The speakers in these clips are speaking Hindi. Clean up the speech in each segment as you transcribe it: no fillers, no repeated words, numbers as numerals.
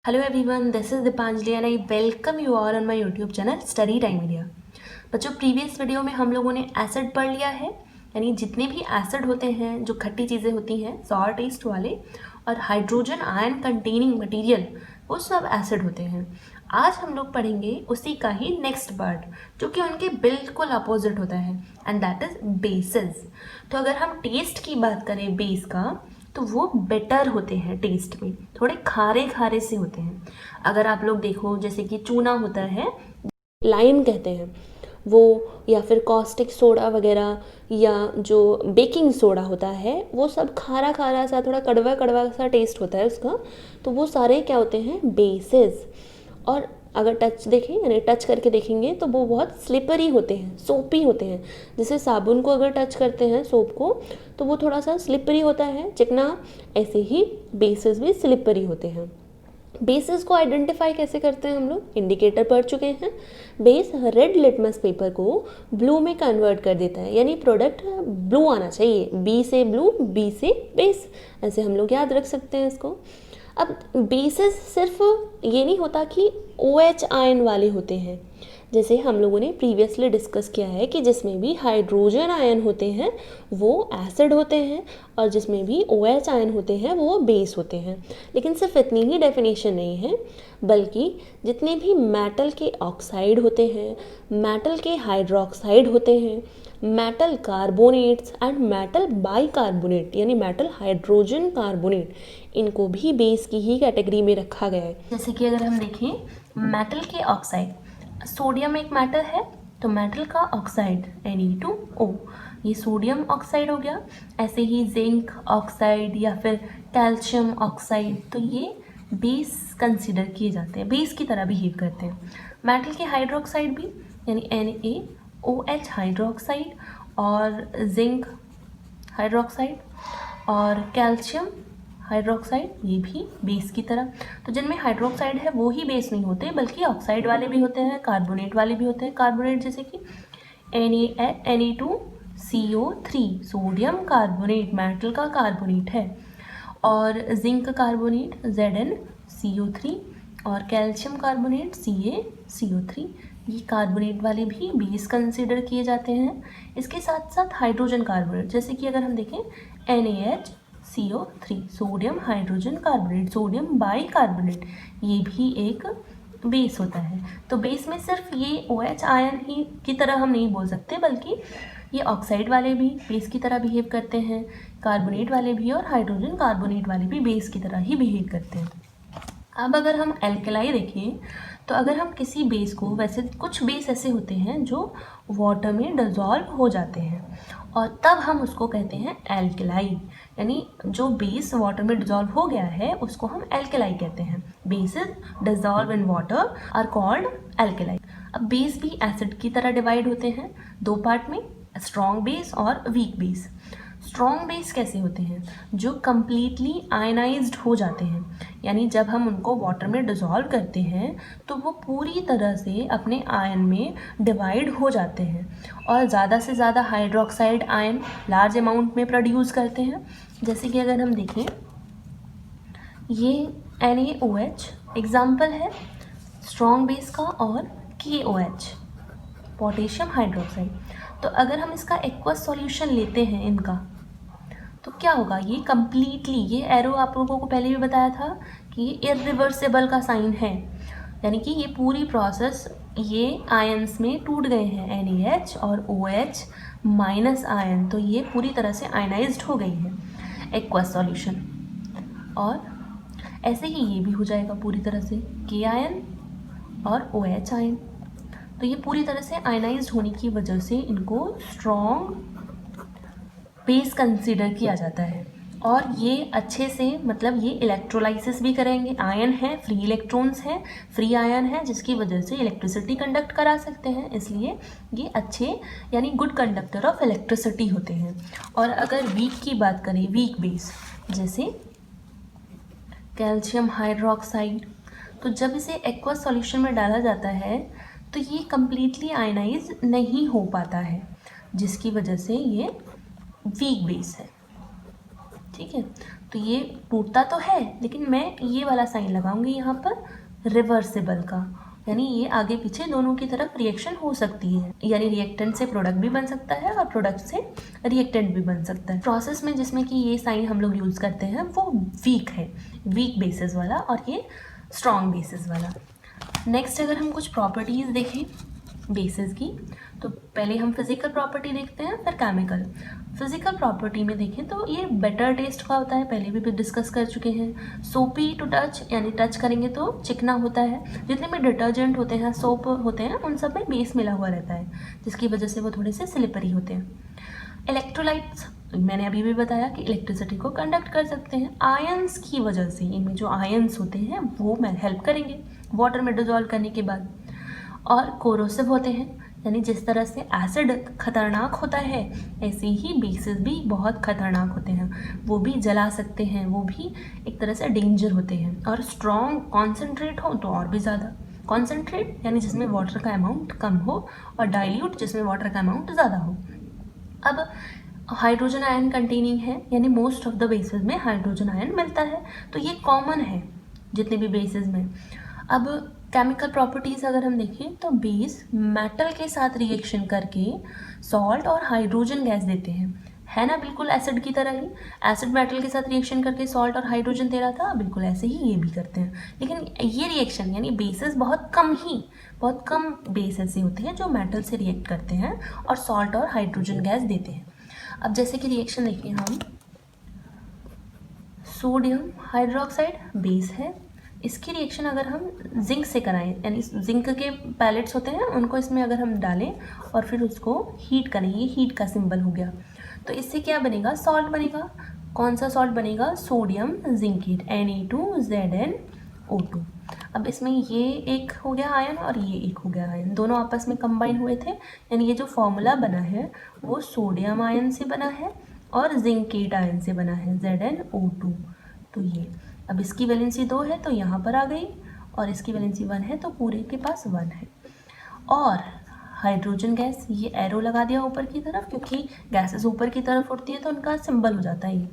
Hello everyone, this is Dipanjali and I welcome you all on my YouTube channel Study Time Media। बच्चों प्रीवियस वीडियो में हम लोगों ने एसिड पढ़ लिया है, यानी जितने भी एसिड होते हैं जो खट्टी चीज़ें होती हैं सॉर टेस्ट वाले और हाइड्रोजन आयन कंटेनिंग मटेरियल वो सब एसिड होते हैं। आज हम लोग पढ़ेंगे उसी का ही नेक्स्ट पार्ट जो कि उनके बिल्कुल अपोजिट होता है एंड दैट इज़ बेसेस। तो अगर हम टेस्ट की बात करें बेस का तो वो बेटर होते हैं, टेस्ट में थोड़े खारे खारे से होते हैं। अगर आप लोग देखो जैसे कि चूना होता है, लाइम कहते हैं वो, या फिर कॉस्टिक सोडा वगैरह या जो बेकिंग सोडा होता है वो सब खारा खारा सा, थोड़ा कड़वा कड़वा सा टेस्ट होता है उसका। तो वो सारे क्या होते हैं, बेसेस। और अगर टच देखें यानी टच करके देखेंगे तो वो बहुत स्लिपरी होते हैं, सोपी होते हैं। जैसे साबुन को अगर टच करते हैं सोप को तो वो थोड़ा सा स्लिपरी होता है, चिकना, ऐसे ही बेसेस भी स्लिपरी होते हैं। बेसेस को आइडेंटिफाई कैसे करते हैं हम लोग, इंडिकेटर पढ़ चुके हैं। बेस रेड लिटमस पेपर को ब्लू में कन्वर्ट कर देता है, यानी प्रोडक्ट ब्लू आना चाहिए, बी से ब्लू, बी से बेस, ऐसे हम लोग याद रख सकते हैं इसको। अब बेसेस सिर्फ ये नहीं होता कि OH आयन वाले होते हैं, जैसे हम लोगों ने प्रीवियसली डिस्कस किया है कि जिसमें भी हाइड्रोजन आयन होते हैं वो एसिड होते हैं और जिसमें भी OH आयन होते हैं वो बेस होते हैं। लेकिन सिर्फ इतनी ही डेफिनेशन नहीं है, बल्कि जितने भी मेटल के ऑक्साइड होते हैं, मेटल के हाइड्रोक्साइड होते हैं, metal carbonates and metal bicarbonate यानी मेटल हाइड्रोजन कार्बोनेट, इनको भी बेस की ही कैटेगरी में रखा गया है। जैसे कि अगर हम देखें मेटल के ऑक्साइड, सोडियम एक मेटल है तो मेटल का ऑक्साइड Ne2O, ये सोडियम ऑक्साइड हो गया। ऐसे ही जिंक ऑक्साइड या फिर कैल्शियम ऑक्साइड, तो ये बेस कंसिडर किए जाते हैं, बेस की तरह बिहेव करते हैं। मेटल के हाइड्रोक्साइड भी यानी NaOH हाइड्रोक्साइड और जिंक हाइड्रोक्साइड और कैल्शियम हाइड्रोक्साइड, ये भी बेस की तरह। तो जिनमें हाइड्रोक्साइड है वो ही बेस नहीं होते, बल्कि ऑक्साइड वाले भी होते हैं, कार्बोनेट वाले भी होते हैं। कार्बोनेट जैसे कि Ne2CO3 सोडियम कार्बोनेट, मेटल का कार्बोनेट है, और जिंक कार्बोनेट ZnCO3 और कैल्शियम कार्बोनेट CaCO3, ये कार्बोनेट वाले भी बेस कंसिडर किए जाते हैं। इसके साथ साथ हाइड्रोजन कार्बोनेट, जैसे कि अगर हम देखें NaHCO3 sodium hydrogen carbonate, sodium bicarbonate, ये भी एक बेस होता है। तो बेस में सिर्फ ये OH आयन ही की तरह हम नहीं बोल सकते, बल्कि ये ऑक्साइड वाले भी बेस की तरह बिहेव करते हैं, कार्बोनेट वाले भी और हाइड्रोजन कार्बोनेट वाले भी बेस की तरह ही बिहेव करते हैं। अब अगर हम एल्कलाई देखें तो अगर हम किसी बेस को, वैसे कुछ बेस ऐसे होते हैं जो वाटर में डिज़ोल्व हो जाते हैं और तब हम उसको कहते हैं एल्कलाई, यानी जो बेस वाटर में डिज़ोल्व हो गया है उसको हम एल्कलाई कहते हैं। Bases dissolve in water are called alkali. अब बेस भी एसिड की तरह डिवाइड होते हैं दो पार्ट में, स्ट्रॉन्ग बेस और वीक बेस। स्ट्रॉन्ग बेस कैसे होते हैं, जो कम्प्लीटली आयनाइज्ड हो जाते हैं, यानी जब हम उनको वाटर में डिज़ोल्व करते हैं तो वो पूरी तरह से अपने आयन में डिवाइड हो जाते हैं और ज़्यादा से ज़्यादा हाइड्रोक्साइड आयन लार्ज अमाउंट में प्रोड्यूस करते हैं। जैसे कि अगर हम देखें ये NaOH एग्जाम्पल है स्ट्रॉन्ग बेस का, और KOH पोटेशियम हाइड्रोक्साइड। तो अगर हम इसका एक्वस सॉल्यूशन लेते हैं इनका तो क्या होगा, ये कम्प्लीटली, ये एरो आप लोगों को पहले भी बताया था कि ये इरिवर्सिबल का साइन है, यानी कि ये पूरी प्रोसेस, ये आयंस में टूट गए हैं NaH और OH माइनस आयन, तो ये पूरी तरह से आयनाइज्ड हो गई है एक्वस सॉल्यूशन। और ऐसे ही ये भी हो जाएगा पूरी तरह से K आयन और OH आयन, तो ये पूरी तरह से आयनाइज्ड होने की वजह से इनको स्ट्रॉन्ग बेस कंसीडर किया जाता है। और ये अच्छे से, मतलब ये इलेक्ट्रोलाइसिस भी करेंगे, आयन है, फ्री इलेक्ट्रॉन्स हैं, फ्री आयन है, जिसकी वजह से इलेक्ट्रिसिटी कंडक्ट करा सकते हैं, इसलिए ये अच्छे यानी गुड कंडक्टर ऑफ इलेक्ट्रिसिटी होते हैं। और अगर वीक की बात करें, वीक बेस जैसे कैल्शियम हाइड्रोक्साइड, तो जब इसे एक्वस सॉल्यूशन में डाला जाता है तो ये कम्प्लीटली आयनाइज नहीं हो पाता है, जिसकी वजह से ये वीक बेस है। ठीक है। तो ये टूटता तो है, लेकिन मैं ये वाला साइन लगाऊंगी यहाँ पर रिवर्सिबल का, यानी ये आगे पीछे दोनों की तरफ रिएक्शन हो सकती है, यानी रिएक्टेंट से प्रोडक्ट भी बन सकता है और प्रोडक्ट से रिएक्टेंट भी बन सकता है। प्रोसेस में जिसमें कि ये साइन हम लोग यूज़ करते हैं वो वीक है, वीक बेसिस वाला, और ये स्ट्रॉन्ग बेसिस वाला। नेक्स्ट अगर हम कुछ प्रॉपर्टीज़ देखें बेसिस की, तो पहले हम फिजिकल प्रॉपर्टी देखते हैं, फिर केमिकल। फिजिकल प्रॉपर्टी में देखें तो ये बेटर टेस्ट का होता है, पहले भी डिस्कस कर चुके हैं। सोपी टू टच, यानी टच करेंगे तो चिकना होता है। जितने भी डिटर्जेंट होते हैं, सोप होते हैं, उन सब में बेस मिला हुआ रहता है, जिसकी वजह से वो थोड़े से स्लिपरी होते हैं। इलेक्ट्रोलाइट्स, मैंने अभी भी बताया कि इलेक्ट्रिसिटी को कंडक्ट कर सकते हैं। आयंस की वजह से, इनमें जो आयंस होते हैं वो हेल्प करेंगे वाटर में डिजॉल्व करने के बाद। और कोरोसिव होते हैं, यानी जिस तरह से एसिड खतरनाक होता है ऐसे ही बेसिस भी बहुत खतरनाक होते हैं, वो भी जला सकते हैं, वो भी एक तरह से डेंजर होते हैं। और स्ट्रॉन्ग कॉन्सेंट्रेट हो तो और भी ज़्यादा। कॉन्सेंट्रेट यानी जिसमें वाटर का अमाउंट कम हो, और डाइल्यूट जिसमें वाटर का अमाउंट ज़्यादा हो। अब हाइड्रोजन आयन कंटेनिंग है, यानी मोस्ट ऑफ द बेसिस में हाइड्रोजन आयन मिलता है, तो ये कॉमन है जितने भी बेसिस में। अब केमिकल प्रॉपर्टीज़ अगर हम देखें तो बेस मेटल के साथ रिएक्शन करके सॉल्ट और हाइड्रोजन गैस देते हैं, है ना, बिल्कुल एसिड की तरह ही। एसिड मेटल के साथ रिएक्शन करके सॉल्ट और हाइड्रोजन दे रहा था, बिल्कुल ऐसे ही ये भी करते हैं। लेकिन ये रिएक्शन यानी बेसिस बहुत कम बेस ऐसे होते हैं जो मेटल से रिएक्ट करते हैं और सॉल्ट और हाइड्रोजन गैस देते हैं। अब जैसे कि रिएक्शन देखिए हम, सोडियम हाइड्रोक्साइड बेस है, इसकी रिएक्शन अगर हम जिंक से कराएं, यानी जिंक के पैलेट्स होते हैं उनको इसमें अगर हम डालें और फिर उसको हीट करें, ये हीट का सिंबल हो गया, तो इससे क्या बनेगा, सॉल्ट बनेगा। कौन सा सॉल्ट बनेगा, सोडियम जिंकेट, Na2ZnO2। अब इसमें ये एक हो गया आयन और ये एक हो गया आयन, दोनों आपस में कंबाइन हुए थे, यानी ये जो फॉर्मूला बना है वो सोडियम आयन से बना है और जिंकेट आयन से बना है, ZnO2। तो ये, अब इसकी वैलेंसी 2 है तो यहाँ पर आ गई, और इसकी वैलेंसी 1 है तो पूरे के पास 1 है। और हाइड्रोजन गैस, ये एरो लगा दिया ऊपर की तरफ, क्योंकि गैसेस ऊपर की तरफ उठती है तो उनका सिंबल हो जाता है ये।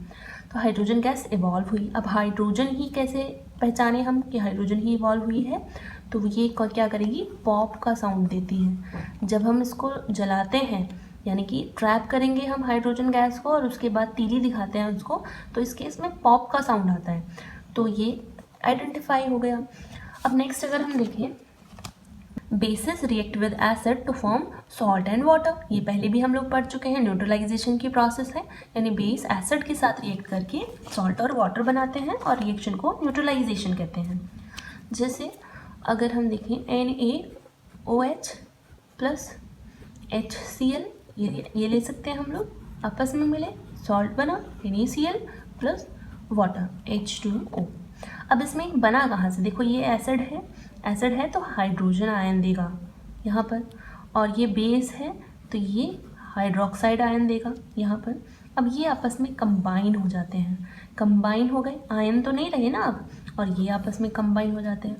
तो हाइड्रोजन गैस इवॉल्व हुई। अब हाइड्रोजन ही कैसे पहचाने हम कि हाइड्रोजन ही इवॉल्व हुई है, तो ये क्या करेगी, पॉप का साउंड देती है। जब हम इसको जलाते हैं, यानी कि ट्रैप करेंगे हम हाइड्रोजन गैस को और उसके बाद तीली दिखाते हैं उसको, तो इस केस में पॉप का साउंड आता है, तो ये आइडेंटिफाई हो गया। अब नेक्स्ट अगर हम देखें, bases react with acid to form salt and water, ये पहले भी हम लोग पढ़ चुके हैं, न्यूट्रलाइजेशन की प्रोसेस है, यानी बेस एसिड के साथ रिएक्ट करके सॉल्ट और वाटर बनाते हैं और रिएक्शन को न्यूट्रलाइजेशन कहते हैं। जैसे अगर हम देखें NaOH प्लस HCl, ये ले सकते हैं हम लोग, आपस में मिले सॉल्ट बना, NaCl प्लस वाटर H2O। अब इसमें बना कहाँ से, देखो ये एसिड है तो हाइड्रोजन आयन देगा यहाँ पर, और ये बेस है तो ये हाइड्रोक्साइड आयन देगा यहाँ पर। अब ये आपस में कंबाइन हो जाते हैं, कंबाइन हो गए, आयन तो नहीं रहे ना अब, और ये आपस में कंबाइन हो जाते हैं,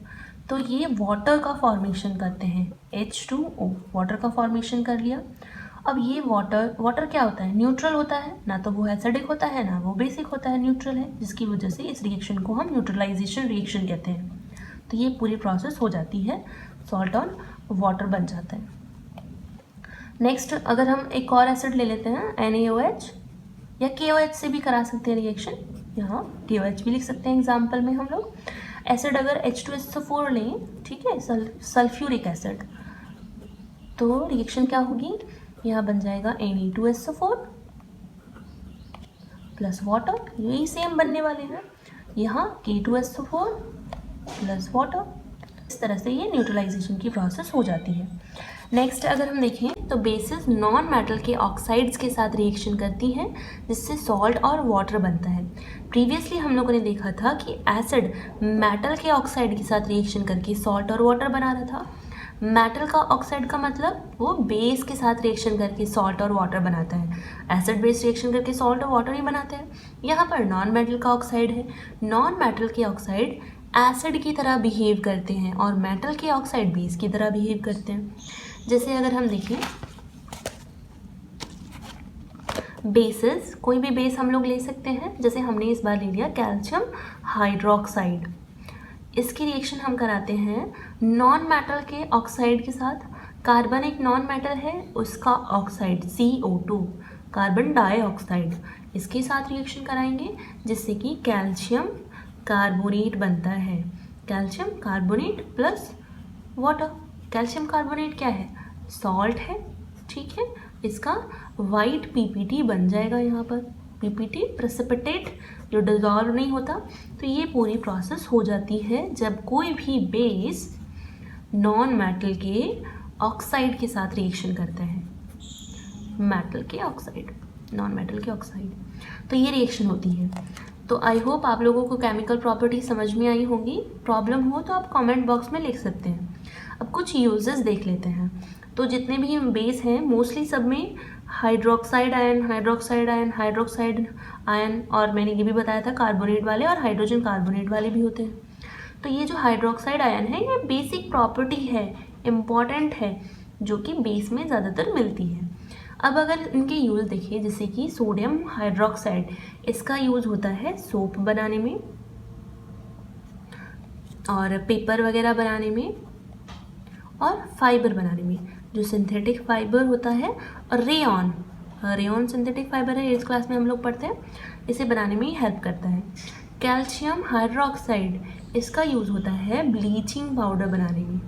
तो ये वाटर का फॉर्मेशन करते हैं, H2O, वाटर का फॉर्मेशन कर लिया। अब ये वाटर क्या होता है, न्यूट्रल होता है, ना तो वो एसिडिक होता है ना वो बेसिक होता है, न्यूट्रल है, जिसकी वजह से इस रिएक्शन को हम न्यूट्रलाइजेशन रिएक्शन कहते हैं। तो ये पूरी प्रोसेस हो जाती है, सॉल्ट और वाटर बन जाता है। नेक्स्ट अगर हम एक और एसिड ले लेते हैं NaOH, या KOH से भी करा सकते हैं रिएक्शन, यहाँ KOH भी लिख सकते हैं एग्जाम्पल में हम लोग। एसिड अगर H2SO4 लें, ठीक है, सल्फ्यूरिक एसिड, तो रिएक्शन क्या होगी, यहाँ बन जाएगा Na2SO4 प्लस वाटर, यही सेम बनने वाले हैं, यहाँ K2SO4 प्लस वाटर। इस तरह से ये न्यूट्रलाइजेशन की प्रोसेस हो जाती है। नेक्स्ट अगर हम देखें तो बेसिस नॉन मेटल के ऑक्साइड्स के साथ रिएक्शन करती हैं, जिससे सॉल्ट और वाटर बनता है। प्रीवियसली हम लोगों ने देखा था कि एसिड मेटल के ऑक्साइड के साथ रिएक्शन करके सॉल्ट और वाटर बना रहा था। मेटल का ऑक्साइड का मतलब वो बेस के साथ रिएक्शन करके सॉल्ट और वाटर बनाता है, एसिड बेस रिएक्शन करके सॉल्ट और वाटर ही बनाते हैं। यहाँ पर नॉन मेटल का ऑक्साइड है, नॉन मेटल के ऑक्साइड एसिड की तरह बिहेव करते हैं और मेटल के ऑक्साइड बेस की तरह बिहेव करते हैं। जैसे अगर हम देखें बेसिस, कोई भी बेस हम लोग ले सकते हैं, जैसे हमने इस बार ले लिया कैल्शियम हाइड्रोक्साइड। इसकी रिएक्शन हम कराते हैं नॉन मेटल के ऑक्साइड के साथ। कार्बन एक नॉन मेटल है, उसका ऑक्साइड CO2 कार्बन डाइऑक्साइड, इसके साथ रिएक्शन कराएंगे जिससे कि कैल्शियम कार्बोनेट बनता है। Calcium carbonate plus water. Calcium carbonate क्या है? सॉल्ट है, ठीक है। इसका वाइट PPT बन जाएगा यहाँ पर, PPT प्रेसिपिटेट, जो डिजॉल्व नहीं होता। तो ये पूरी प्रोसेस हो जाती है जब कोई भी बेस नॉन मेटल के ऑक्साइड के साथ रिएक्शन करता है। मेटल के ऑक्साइड, नॉन मेटल के ऑक्साइड, तो ये रिएक्शन होती है। तो आई होप आप लोगों को केमिकल प्रॉपर्टी समझ में आई होंगी। प्रॉब्लम हो तो आप कमेंट बॉक्स में लिख सकते हैं। अब कुछ यूजेस देख लेते हैं। तो जितने भी बेस हैं मोस्टली सब में hydroxide ion, hydroxide ion, hydroxide ion, और मैंने ये भी बताया था कार्बोनेट वाले और हाइड्रोजन कार्बोनेट वाले भी होते हैं। तो ये जो हाइड्रोक्साइड आयन है ये बेसिक प्रॉपर्टी है, इम्पॉर्टेंट है, जो कि बेस में ज़्यादातर मिलती है। अब अगर इनके यूज़ देखिए, जैसे कि सोडियम हाइड्रोक्साइड, इसका यूज़ होता है सोप बनाने में और पेपर वगैरह बनाने में और फाइबर बनाने में। जो सिंथेटिक फाइबर होता है और रेयॉन सिंथेटिक फाइबर है, इस क्लास में हम लोग पढ़ते हैं, इसे बनाने में ही हेल्प करता है। कैल्शियम हाइड्रोक्साइड, इसका यूज़ होता है ब्लीचिंग पाउडर बनाने में।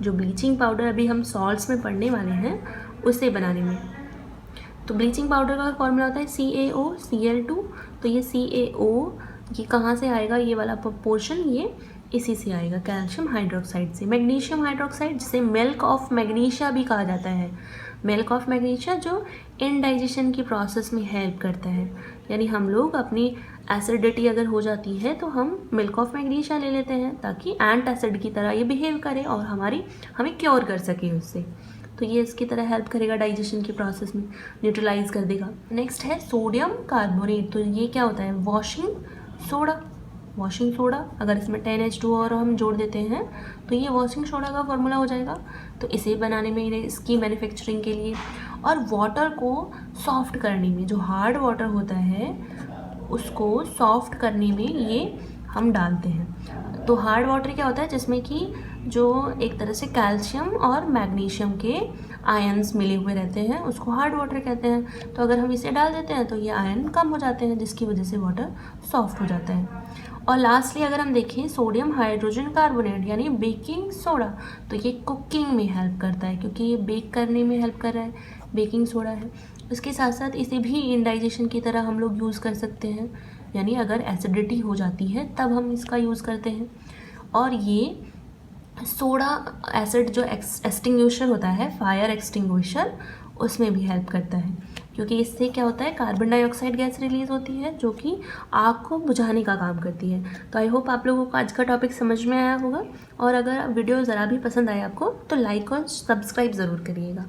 जो ब्लीचिंग पाउडर अभी हम सॉल्ट्स में पढ़ने वाले हैं उसे बनाने में। तो ब्लीचिंग पाउडर का फॉर्मूला होता है CaOCl2। तो ये CaO ये कहाँ से आएगा, ये वाला पोर्शन ये इसी से आएगा, कैल्शियम हाइड्रोक्साइड से। मैग्नीशियम हाइड्रोक्साइड, जिसे मिल्क ऑफ मैग्नीशिया भी कहा जाता है, मिल्क ऑफ मैग्नीशिया, जो इनडाइजेशन की प्रोसेस में हेल्प करता है। यानी हम लोग अपनी एसिडिटी अगर हो जाती है तो हम मिल्क ऑफ मैग्नीशिया ले लेते हैं ताकि एंट एसिड की तरह ये बिहेव करे और हमें क्योर कर सके उससे। तो ये इसकी तरह हेल्प करेगा डाइजेशन की प्रोसेस में, न्यूट्रलाइज कर देगा। नेक्स्ट है सोडियम कार्बोनेट। तो ये क्या होता है? Washing soda. अगर इसमें 10H2 और हम जोड़ देते हैं तो ये वॉशिंग सोडा का फॉर्मूला हो जाएगा। तो इसे बनाने में, इसकी मैन्युफैक्चरिंग के लिए और वाटर को सॉफ्ट करने में, जो हार्ड वाटर होता है उसको सॉफ्ट करने में ये हम डालते हैं। तो हार्ड वाटर क्या होता है? जिसमें कि जो एक तरह से कैल्शियम और मैग्नीशियम के आयन्स मिले हुए रहते हैं, उसको हार्ड वाटर कहते हैं। तो अगर हम इसे डाल देते हैं तो ये आयन कम हो जाते हैं, जिसकी वजह से वाटर सॉफ्ट हो जाता है। और लास्टली अगर हम देखें सोडियम हाइड्रोजन कार्बोनेट यानी बेकिंग सोडा, तो ये कुकिंग में हेल्प करता है क्योंकि ये बेक करने में हेल्प कर रहा है, बेकिंग सोडा है। इसके साथ साथ इसे भी इंडाइजेशन की तरह हम लोग यूज़ कर सकते हैं, यानी अगर एसिडिटी हो जाती है तब हम इसका यूज़ करते हैं। और ये सोडा एसिड जो एक्सटिंग्विशर होता है, फायर एक्सटिंग्विशर, उसमें भी हेल्प करता है क्योंकि इससे क्या होता है, कार्बन डाइऑक्साइड गैस रिलीज़ होती है जो कि आग को बुझाने का काम करती है। तो आई होप आप लोगों को आज का टॉपिक समझ में आया होगा, और अगर वीडियो ज़रा भी पसंद आए आपको तो लाइक और सब्सक्राइब ज़रूर करिएगा।